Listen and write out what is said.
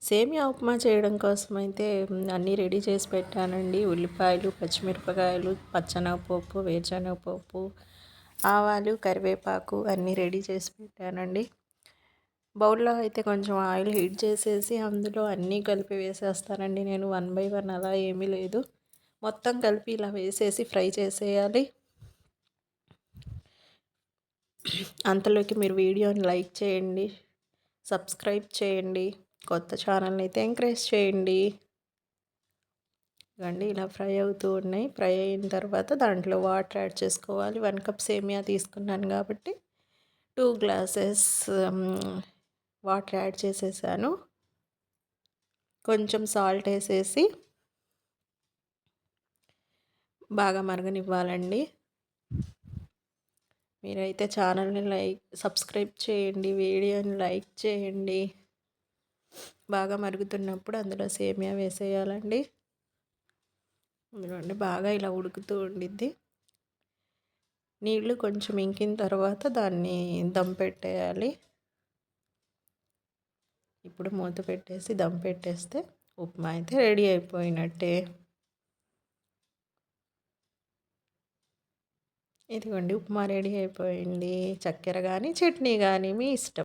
సేమియా ఉప్మా చేయడం కోసం అయితే అన్నీ రెడీ చేసి పెట్టానండి. ఉల్లిపాయలు, పచ్చిమిరపకాయలు, పచ్చెనగపప్పు, వేరుశనగపప్పు, ఆవాలు, కరివేపాకు అన్నీ రెడీ చేసి పెట్టానండి. బౌల్‌లో అయితే కొంచెం ఆయిల్ హీట్ చేసేసి అందులో అన్నీ కలిపి వేసేస్తానండి నేను. వన్ బై వన్ అలా ఏమీ లేదు. మొత్తం కలిపి ఇలా వేసేసి ఫ్రై చేసేయాలి. అంతలోకి మీరు వీడియోని లైక్ చేయండి, సబ్స్క్రైబ్ చేయండి, కొత్త ఛానల్ని అయితే ఎంకరేజ్ చేయండి. ఇవ్వండి ఇలా ఫ్రై అవుతూ ఉన్నాయి. ఫ్రై అయిన తర్వాత దాంట్లో వాటర్ యాడ్ చేసుకోవాలి. 1 కప్ సేమియా తీసుకున్నాను కాబట్టి 2 గ్లాసెస్ వాటర్ యాడ్ చేసేసాను. కొంచెం సాల్ట్ వేసేసి బాగా మరగనివ్వాలండి. మీరైతే ఛానల్ని సబ్స్క్రైబ్ చేయండి, వీడియోని లైక్ చేయండి. బాగా మరుగుతున్నప్పుడు అందులో సేమియా వేసేయాలండి. ఇదిగోండి బాగా ఇలా ఉడుకుతూ ఉండిద్ది. నీళ్ళు కొంచెం ఇంకిన తర్వాత దాన్ని దమ్ పెట్టేయాలి. ఇప్పుడు మూత పెట్టేసి దమ్ పెట్టేస్తే ఉప్మా అయితే రెడీ అయిపోయినట్టే. ఇదిగోండి ఉప్మా రెడీ అయిపోయింది. చక్కెర కానీ చట్నీ కానీ మీ ఇష్టం.